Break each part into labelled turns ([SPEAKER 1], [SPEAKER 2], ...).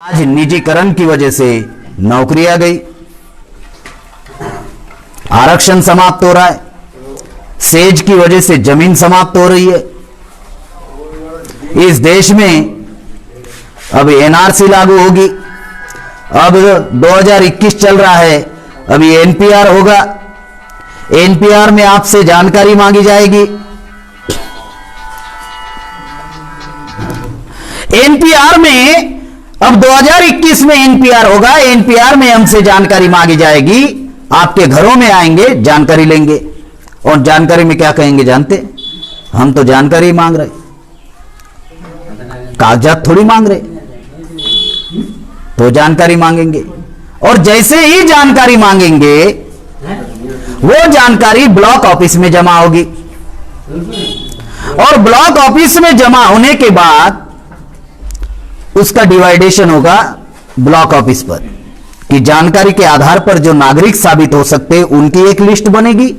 [SPEAKER 1] आज निजीकरण की वजह से नौकरियां गई, आरक्षण समाप्त हो रहा है, सेज की वजह से जमीन समाप्त हो रही है। इस देश में अब एनआरसी लागू होगी। अब 2021 चल रहा है, अभी एनपीआर होगा। एनपीआर में आपसे जानकारी मांगी जाएगी। एनपीआर में अब 2021 में एनपीआर होगा। एनपीआर में हमसे जानकारी मांगी जाएगी, आपके घरों में आएंगे, जानकारी लेंगे। और जानकारी में क्या कहेंगे जानते? हम तो जानकारी मांग रहे, कागजात थोड़ी मांग रहे। तो जानकारी मांगेंगे और जैसे ही जानकारी मांगेंगे वो जानकारी ब्लॉक ऑफिस में जमा होगी और ब्लॉक ऑफिस में जमा होने के बाद उसका डिवाइडेशन होगा ब्लॉक ऑफिस पर कि जानकारी के आधार पर जो नागरिक साबित हो सकते उनकी एक लिस्ट बनेगी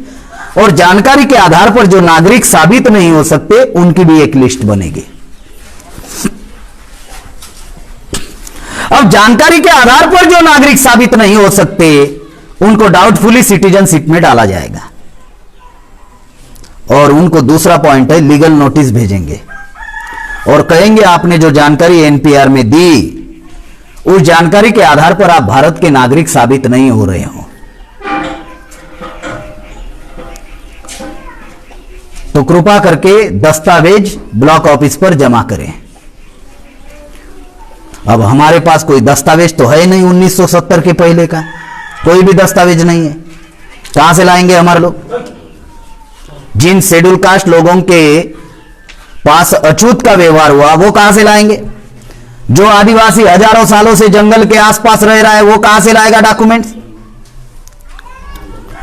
[SPEAKER 1] और जानकारी के आधार पर जो नागरिक साबित नहीं हो सकते उनकी भी एक लिस्ट बनेगी। अब जानकारी के आधार पर जो नागरिक साबित नहीं हो सकते उनको डाउटफुली सिटीजनशिप में डाला जाएगा और उनको दूसरा पॉइंट है लीगल नोटिस भेजेंगे और कहेंगे आपने जो जानकारी एनपीआर में दी उस जानकारी के आधार पर आप भारत के नागरिक साबित नहीं हो रहे हो, तो कृपा करके दस्तावेज ब्लॉक ऑफिस पर जमा करें। अब हमारे पास कोई दस्तावेज तो है नहीं, 1970 के पहले का कोई भी दस्तावेज नहीं है। कहां से लाएंगे हमारे लोग? जिन शेड्यूल कास्ट लोगों के पास अछूत का व्यवहार हुआ वो कहां से लाएंगे? जो आदिवासी हजारों सालों से जंगल के आसपास रह रहा है वो कहां से लाएगा डॉक्यूमेंट्स?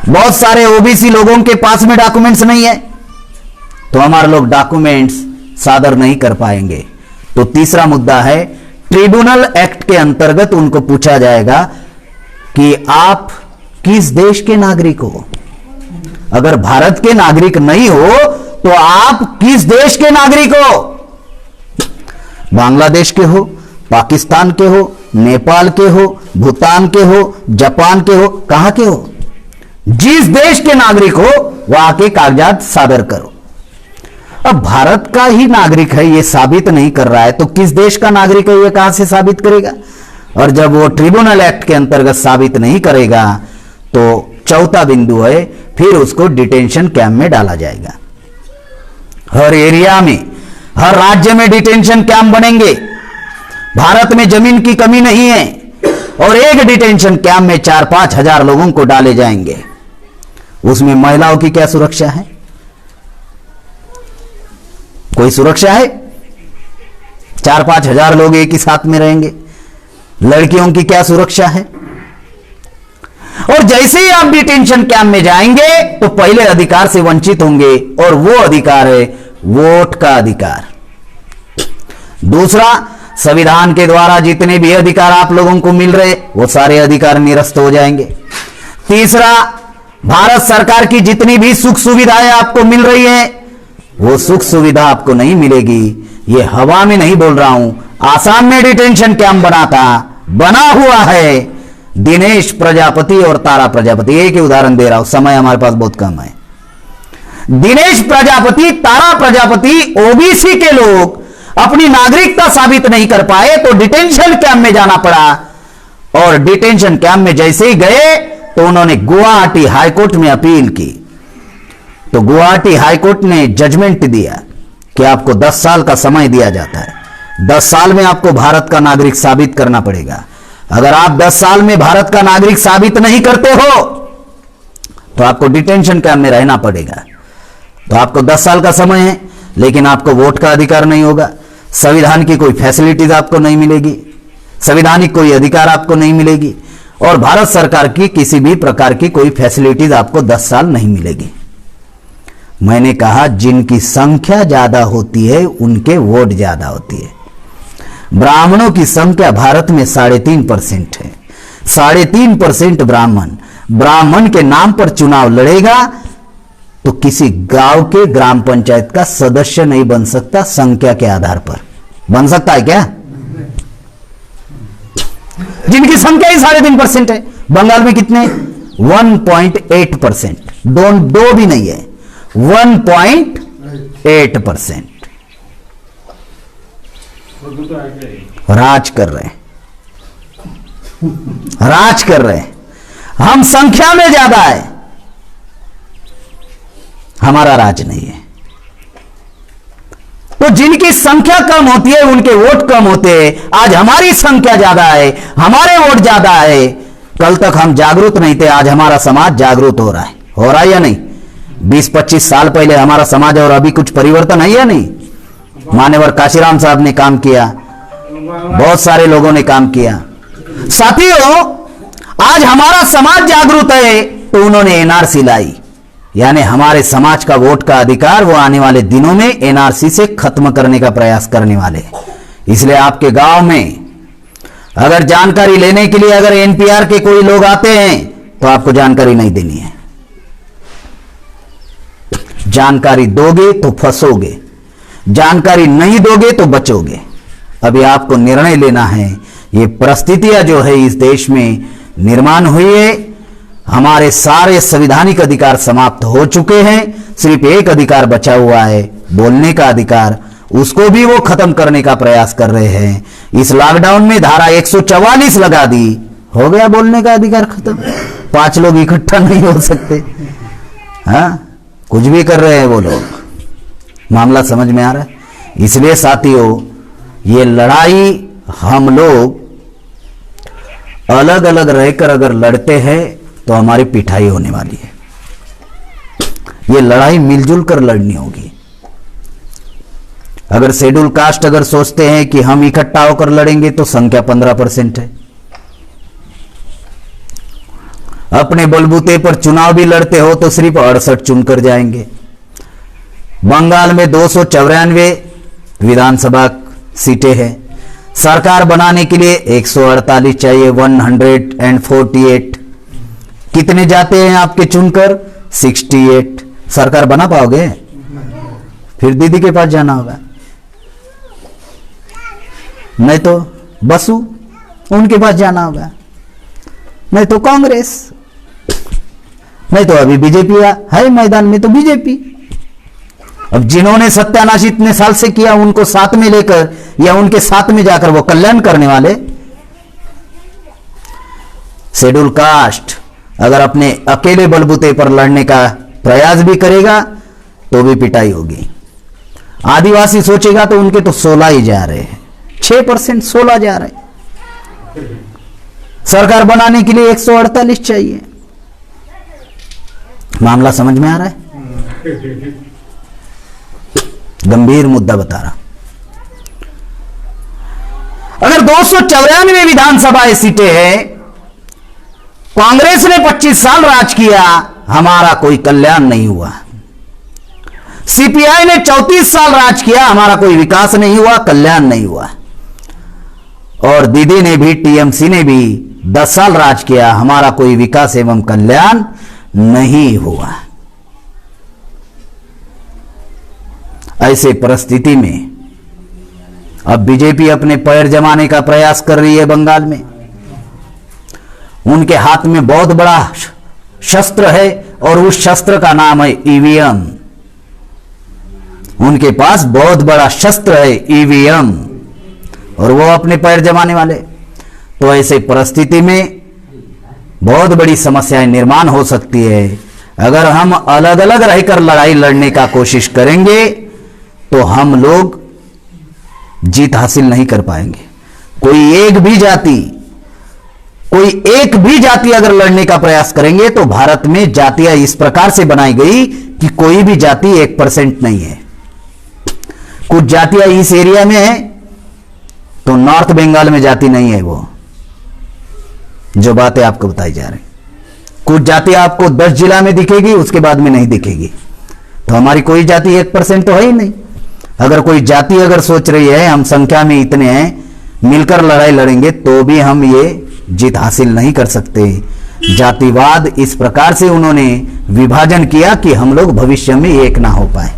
[SPEAKER 1] बहुत सारे ओबीसी लोगों के पास में डॉक्यूमेंट्स नहीं है, तो हमारे लोग डॉक्यूमेंट्स सादर नहीं कर पाएंगे। तो तीसरा मुद्दा है ट्रिब्यूनल एक्ट के अंतर्गत उनको पूछा जाएगा कि आप किस देश के नागरिक हो। अगर भारत के नागरिक नहीं हो तो आप किस देश के नागरिक हो? बांग्लादेश के हो, पाकिस्तान के हो, नेपाल के हो, भूटान के हो, जापान के हो, कहां के हो? जिस देश के नागरिक हो वहां के कागजात सादर करो। अब भारत का ही नागरिक है ये साबित नहीं कर रहा है तो किस देश का नागरिक है ये कहां से साबित करेगा? और जब वो ट्रिब्यूनल एक्ट के अंतर्गत साबित नहीं करेगा तो चौथा बिंदु है फिर उसको डिटेंशन कैंप में डाला जाएगा। हर एरिया में, हर राज्य में डिटेंशन कैंप बनेंगे। भारत में जमीन की कमी नहीं है और एक डिटेंशन कैंप में 4-5 हजार लोगों को डाले जाएंगे। उसमें महिलाओं की क्या सुरक्षा है? कोई सुरक्षा है? 4-5 हजार लोग एक ही साथ में रहेंगे। लड़कियों की क्या सुरक्षा है? और जैसे ही आप डिटेंशन कैंप में जाएंगे तो पहले अधिकार से वंचित होंगे और वो अधिकार है वोट का अधिकार। दूसरा, संविधान के द्वारा जितने भी अधिकार आप लोगों को मिल रहे वो सारे अधिकार निरस्त हो जाएंगे। तीसरा, भारत सरकार की जितनी भी सुख सुविधाएं आपको मिल रही है वो सुख सुविधा आपको नहीं मिलेगी। ये हवा में नहीं बोल रहा हूं, आसाम में डिटेंशन कैंप बना हुआ है। दिनेश प्रजापति और तारा प्रजापति, एक ही उदाहरण दे रहा हूं, समय हमारे पास बहुत कम है। दिनेश प्रजापति, तारा प्रजापति ओबीसी के लोग अपनी नागरिकता साबित नहीं कर पाए तो डिटेंशन कैंप में जाना पड़ा और डिटेंशन कैंप में जैसे ही गए तो उन्होंने गुवाहाटी हाईकोर्ट में अपील की तो गुवाहाटी हाईकोर्ट ने जजमेंट दिया कि आपको 10 साल का समय दिया जाता है। 10 साल में आपको भारत का नागरिक साबित करना पड़ेगा। अगर आप 10 साल में भारत का नागरिक साबित नहीं करते हो तो आपको डिटेंशन कैंप में रहना पड़ेगा। तो आपको 10 साल का समय है लेकिन आपको वोट का अधिकार नहीं होगा, संविधान की कोई फैसिलिटीज आपको नहीं मिलेगी, संवैधानिक कोई अधिकार आपको नहीं मिलेगी और भारत सरकार की किसी भी प्रकार की कोई फैसिलिटीज आपको 10 साल नहीं मिलेगी। मैंने कहा जिनकी संख्या ज्यादा होती है उनके वोट ज्यादा होती है। ब्राह्मणों की संख्या भारत में 3.5% है। 3.5% ब्राह्मण के नाम पर चुनाव लड़ेगा तो किसी गांव के ग्राम पंचायत का सदस्य नहीं बन सकता। संख्या के आधार पर बन सकता है क्या? जिनकी संख्या ही 3.5% है। बंगाल में कितने? 1.8%। दो भी नहीं है, 1.8%। राज कर रहे हैं, राज कर रहे हैं। हम संख्या में ज्यादा है, हमारा राज नहीं है। तो जिनकी संख्या कम होती है उनके वोट कम होते हैं। आज हमारी संख्या ज्यादा है, हमारे वोट ज्यादा है। कल तक हम जागरूक नहीं थे, आज हमारा समाज जागरूक हो रहा है। हो रहा है या नहीं? 20-25 साल पहले हमारा समाज और अभी कुछ परिवर्तन है या नहीं? मान्यवर काशीराम साहब ने काम किया, बहुत सारे लोगों ने काम किया। साथियों, आज हमारा समाज जागरूक है तो उन्होंने एनआरसी लाई, यानी हमारे समाज का वोट का अधिकार वो आने वाले दिनों में एनआरसी से खत्म करने का प्रयास करने वाले। इसलिए आपके गांव में अगर जानकारी लेने के लिए अगर एनपीआर के कोई लोग आते हैं तो आपको जानकारी नहीं देनी है। जानकारी दोगे तो फंसोगे, जानकारी नहीं दोगे तो बचोगे। अभी आपको निर्णय लेना है। ये परिस्थितियां जो है इस देश में निर्माण हुई है, हमारे सारे संवैधानिक अधिकार समाप्त हो चुके हैं। सिर्फ एक अधिकार बचा हुआ है, बोलने का अधिकार। उसको भी वो खत्म करने का प्रयास कर रहे हैं। इस लॉकडाउन में धारा 144 लगा दी, हो गया बोलने का अधिकार खत्म। 5 लोग इकट्ठा नहीं हो सकते। हाँ, कुछ भी कर रहे हैं वो लोग। मामला समझ में आ रहा है? इसलिए साथियों, ये लड़ाई हम लोग अलग अलग रहकर अगर लड़ते हैं तो हमारी पिटाई होने वाली है। ये लड़ाई मिलजुल कर लड़नी होगी। अगर शेड्यूल कास्ट अगर सोचते हैं कि हम इकट्ठा होकर लड़ेंगे तो संख्या 15% है। अपने बलबूते पर चुनाव भी लड़ते हो तो सिर्फ 68 चुनकर जाएंगे। बंगाल में 294 विधानसभा सीटें हैं। सरकार बनाने के लिए 148 चाहिए, 148। कितने जाते हैं आपके चुनकर? 68। सरकार बना पाओगे? फिर दीदी के पास जाना होगा, नहीं तो बसु उनके पास जाना होगा, नहीं तो कांग्रेस, नहीं तो अभी बीजेपी है मैदान में तो बीजेपी। अब जिन्होंने सत्यानाश इतने साल से किया उनको साथ में लेकर या उनके साथ में जाकर वो कल्याण करने वाले। शेड्यूल कास्ट अगर अपने अकेले बलबूते पर लड़ने का प्रयास भी करेगा तो भी पिटाई होगी। आदिवासी सोचेगा तो उनके तो 16 ही जा रहे हैं, 6% 16 जा रहे हैं। सरकार बनाने के लिए 148 चाहिए। मामला समझ में आ रहा है? गंभीर मुद्दा बता रहा। अगर 294 विधानसभा सीटें हैं, कांग्रेस ने 25 साल राज किया, हमारा कोई कल्याण नहीं हुआ। सीपीआई ने 34 साल राज किया, हमारा कोई विकास नहीं हुआ, कल्याण नहीं हुआ। और दीदी ने भी, टीएमसी ने भी 10 साल राज किया, हमारा कोई विकास एवं कल्याण नहीं हुआ। ऐसे परिस्थिति में अब बीजेपी अपने पैर जमाने का प्रयास कर रही है बंगाल में। उनके हाथ में बहुत बड़ा शस्त्र है और उस शस्त्र का नाम है ईवीएम। उनके पास बहुत बड़ा शस्त्र है ईवीएम और वो अपने पैर जमाने वाले। तो ऐसे परिस्थिति में बहुत बड़ी समस्याएं निर्माण हो सकती है। अगर हम अलग अलग रहकर लड़ाई लड़ने का कोशिश करेंगे तो हम लोग जीत हासिल नहीं कर पाएंगे। कोई एक भी जाति अगर लड़ने का प्रयास करेंगे तो भारत में जातियां इस प्रकार से बनाई गई कि कोई भी जाति 1% नहीं है। कुछ जातियां इस एरिया में है तो नॉर्थ बंगाल में जाति नहीं है। वो जो बातें आपको बताई जा रही, कुछ जाति आपको 10 जिला में दिखेगी, उसके बाद में नहीं दिखेगी। तो हमारी कोई जाति 1% तो है ही नहीं। अगर कोई जाति अगर सोच रही है हम संख्या में इतने हैं, मिलकर लड़ाई लड़ेंगे तो भी हम ये जीत हासिल नहीं कर सकते। जातिवाद इस प्रकार से उन्होंने विभाजन किया कि हम लोग भविष्य में एक ना हो पाए।